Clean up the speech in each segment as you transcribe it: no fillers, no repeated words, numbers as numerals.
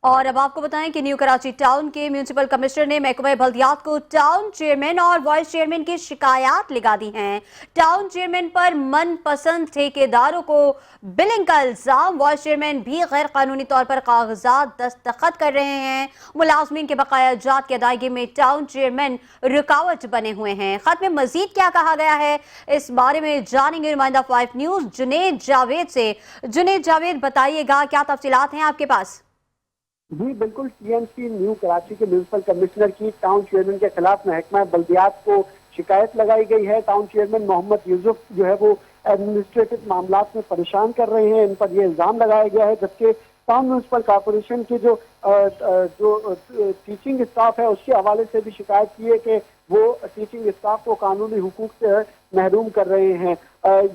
और अब आपको बताएं कि न्यू कराची टाउन के म्यूनिसिपल कमिश्नर ने महकमा बल्दियात को टाउन चेयरमैन और वाइस चेयरमैन की शिकायत लगा दी हैं। टाउन चेयरमैन पर मनपसंद ठेकेदारों को बिलिंग का इल्जाम, वाइस चेयरमैन भी गैर कानूनी तौर पर कागजात दस्तखत कर रहे हैं। मुलाजमीन के बकाया जात की अदायगी में टाउन चेयरमैन रुकावट बने हुए हैं। खत में मजीद क्या कहा गया है, इस बारे में जानेंगे नुमाइंदा 5 न्यूज जुनेद जावेद से। जुनेद जावेद, बताइएगा क्या तफसीलात हैं आपके पास। जी बिल्कुल, टीएमसी न्यू कराची के म्यूनिसिपल कमिश्नर की टाउन चेयरमैन के खिलाफ महकमा बल्दियात को शिकायत लगाई गई है। टाउन चेयरमैन मोहम्मद यूसुफ जो है वो एडमिनिस्ट्रेटिव मामलात में परेशान कर रहे हैं, इन पर यह इल्जाम लगाया गया है। जबकि टाउन म्यूनिसिपल कॉरपोरेशन के जो टीचिंग स्टाफ है उसके हवाले से भी शिकायत की है कि वो टीचिंग स्टाफ को कानूनी हुकूक से महरूम कर रहे हैं।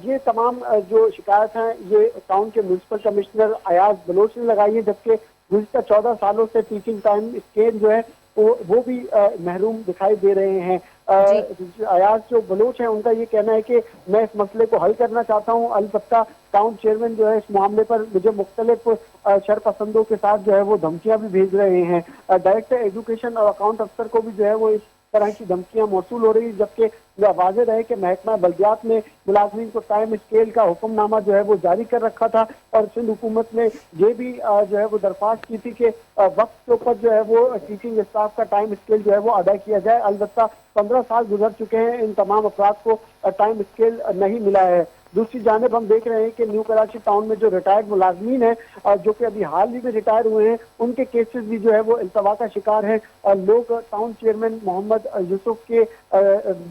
ये तमाम जो शिकायत हैं ये टाउन के म्यूनिसिपल कमिश्नर अयाज बलोच ने लगाई है। जबकि गुज़िश्ता 14 सालों से टीचिंग टाइम स्केल जो है वो भी महरूम दिखाई दे रहे हैं। अयाज जो बलोच हैं उनका ये कहना है कि मैं इस मसले को हल करना चाहता हूँ, अलबत्ता टाउन चेयरमैन जो है इस मामले पर मुझे मुख्तलिफ शरपसंदों के साथ जो है वो धमकियां भी भेज रहे हैं। डायरेक्टर एजुकेशन और अकाउंट अफसर को भी जो है वो इस तरह की धमकियां मौसूल हो रही, जबकि वाज़ेह रहे कि महकमा बल्दियात ने मुलाजमीन को टाइम स्केल का हुक्मनामा जो है वो जारी कर रखा था और सिंध हुकूमत ने ये भी जो है वो दरख्वास्त की थी कि वक्त के ऊपर जो है वो टीचिंग स्टाफ का टाइम स्केल जो है वो अदा किया जाए। अलबत्ता 15 साल गुजर चुके हैं, इन तमाम अफराद को टाइम स्केल नहीं मिला है। दूसरी जानिब हम देख रहे हैं कि न्यू कराची टाउन में जो रिटायर्ड मुलाजमीन हैं जो कि अभी हाल ही में रिटायर हुए हैं, उनके केसेस भी जो है वो इल्तवा का शिकार हैं। लोग टाउन चेयरमैन मोहम्मद यूसुफ के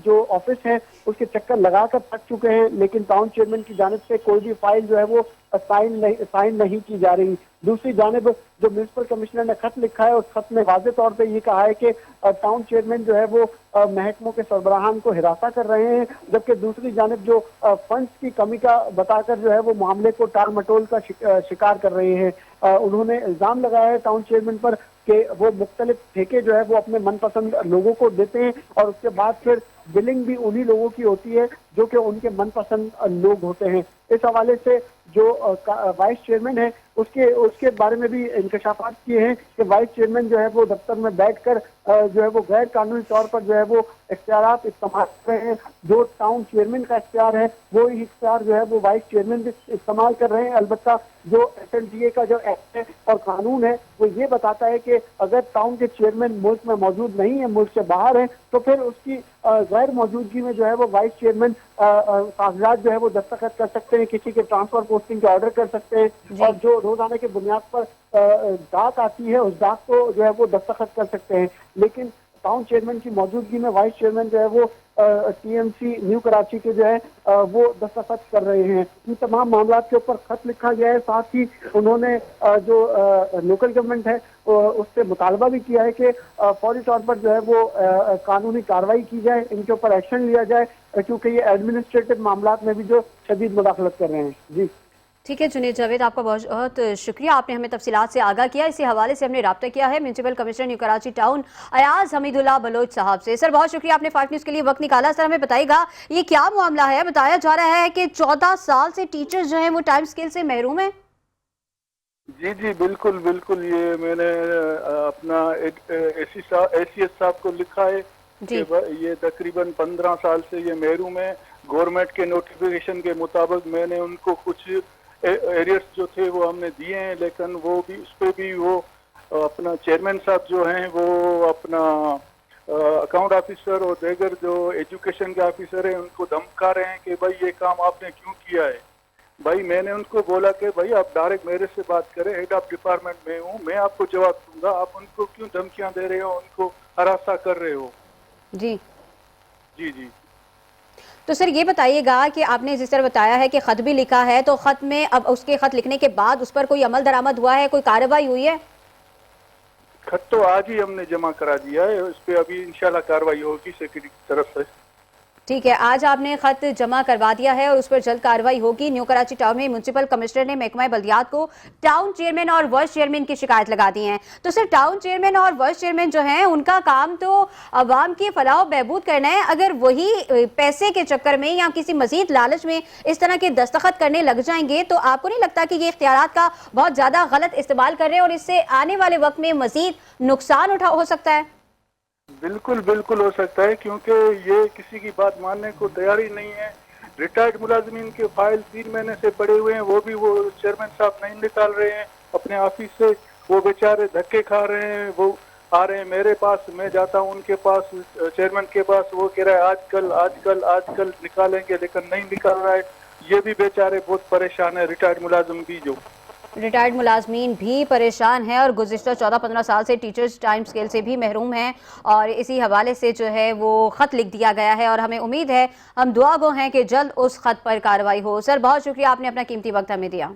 जो ऑफिस है उसके चक्कर लगाकर थक चुके हैं, लेकिन टाउन चेयरमैन की जानिब से कोई भी फाइल जो है वो साइन नहीं की जा रही। दूसरी जानिब जो म्यूनिसिपल कमिश्नर ने खत लिखा है उस खत में वाज़ेह तौर पे ये कहा है कि टाउन चेयरमैन जो है वो महकमों के सरबराहान को हिरासा कर रहे हैं, जबकि दूसरी जानिब जो फंड्स की कमी का बताकर जो है वो मामले को टाल मटोल का शिकार कर रहे हैं। उन्होंने इल्जाम लगाया है टाउन चेयरमैन पर कि वो मुख्तलिफ ठेके जो है वो अपने मनपसंद लोगों को देते हैं और उसके बाद फिर बिलिंग भी उन्हीं लोगों की होती है जो कि उनके मनपसंद लोग होते हैं। इस हवाले से जो वाइस चेयरमैन है उसके बारे में भी इंकशाफात किए हैं कि वाइस चेयरमैन जो है वो दफ्तर में बैठकर जो है वो गैर कानूनी तौर पर जो है वो इख्तियारात इस्तेमाल कर रहे हैं। जो टाउन चेयरमैन का इख्तियार है वो ही इख्तियार जो है वो वाइस चेयरमैन भी इस्तेमाल कर रहे हैं। अलबत्ता जो SLDA का जो एक्ट है और कानून है वो ये बताता है कि अगर टाउन के चेयरमैन मुल्क में मौजूद नहीं है, मुल्क से बाहर है, तो फिर उसकी गैर मौजूदगी में जो है वो वाइस चेयरमैन कागजात जो है वो दस्तखत कर सकते हैं, किसी के ट्रांसफर पोस्टिंग के ऑर्डर कर सकते हैं और जो रोजाना के बुनियाद पर डाक आती है उस डाक को जो है वो दस्तखत कर सकते हैं। लेकिन टाउन चेयरमैन की मौजूदगी में वाइस चेयरमैन जो है वो TMC न्यू कराची के जो है वो दस्तखत कर रहे हैं। इन तमाम मामला के ऊपर खत लिखा गया है। साथ ही उन्होंने जो लोकल गवर्नमेंट है उससे मुतालबा भी किया है कि फौरी तौर पर जो है वो कानूनी कार्रवाई की जाए, इनके ऊपर एक्शन लिया जाए, क्योंकि ये एडमिनिस्ट्रेटिव मामलात में भी जो शदीद मुदाखलत कर रहे हैं। जी ठीक है जुनेद जावेद, आपका बहुत बहुत शुक्रिया, आपने हमें तफसीलात से आगाह किया। इसी हवाले से हमने रब्ता किया है municipal commissioner new Karachi town Ayaz Hamidullah Baloch साहब से। सर बहुत शुक्रिया, आपने 5 न्यूज़ के लिए वक्त निकाला। सर हमें बताइएगा ये क्या मामला है, बताया जा रहा है कि 14 साल से टीचर्स जो हैं वो टाइम स्केल से महरूम है। जी जी बिल्कुल बिल्कुल, ये मैंने अपना ACS साहब को लिखा है कि ये तकरीबन 15 साल से ये महरूम है। गवर्नमेंट के नोटिफिकेशन के मुताबिक मैंने उनको कुछ एरियर्स जो थे वो हमने दिए हैं, लेकिन वो भी उस पर भी वो अपना चेयरमैन साहब जो हैं वो अपना अकाउंट ऑफिसर और दीगर जो एजुकेशन के ऑफिसर हैं उनको धमका रहे हैं कि भाई ये काम आपने क्यों किया है। भाई मैंने उनको बोला कि भाई आप डायरेक्ट मेरे से बात करें, हेड ऑफ डिपार्टमेंट में हूँ, मैं आपको जवाब दूंगा, आप उनको क्यों धमकियां दे रहे हो, उनको हरासा कर रहे हो। जी जी जी तो सर ये बताइएगा कि आपने जिस तरह बताया है कि खत भी लिखा है, तो खत में अब उसके खत लिखने के बाद उस पर कोई अमल दरामद हुआ है, कोई कार्रवाई हुई है? खत तो आज ही हमने जमा करा दिया है, उस पर अभी इंशाल्लाह कार्रवाई होगी सेक्रेटरी की तरफ से। ठीक है, आज आपने खत जमा करवा दिया है और उस पर जल्द कार्रवाई होगी। न्यू कराची टाउन में म्युनिसिपल कमिश्नर ने महकमा बल्दियात को टाउन चेयरमैन और वाइस चेयरमैन की शिकायत लगा दी है। तो सर, टाउन चेयरमैन और वाइस चेयरमैन जो हैं उनका काम तो आवाम की फलाह बहबूद करना है। अगर वही पैसे के चक्कर में या किसी मजीद लालच में इस तरह के दस्तखत करने लग जाएंगे तो आपको नहीं लगता कि ये इख्तियारात का बहुत ज्यादा गलत इस्तेमाल कर रहे हैं और इससे आने वाले वक्त में मजीद नुकसान हो सकता है? बिल्कुल बिल्कुल हो सकता है, क्योंकि ये किसी की बात मानने को तैयार ही नहीं है। रिटायर्ड मुलाजमीन के फाइल 3 महीने से पड़े हुए हैं, वो भी वो चेयरमैन साहब नहीं निकाल रहे हैं अपने ऑफिस से। वो बेचारे धक्के खा रहे हैं, वो आ रहे हैं मेरे पास, मैं जाता हूँ उनके पास, चेयरमैन के पास, वो कह रहा है आजकल आजकल आजकल निकालेंगे, लेकिन नहीं निकाल रहा है। ये भी बेचारे बहुत परेशान है, रिटायर्ड मुलाजिम भी जो रिटायर्ड मुलाजमीन भी परेशान हैं और गुज़िश्ता 14-15 साल से टीचर्स टाइम स्केल से भी महरूम हैं और इसी हवाले से जो है वो ख़त लिख दिया गया है और हमें उम्मीद है, हम दुआ गो हैं कि जल्द उस ख़त पर कार्रवाई हो। सर, बहुत शुक्रिया, आपने अपना कीमती वक्त हमें दिया।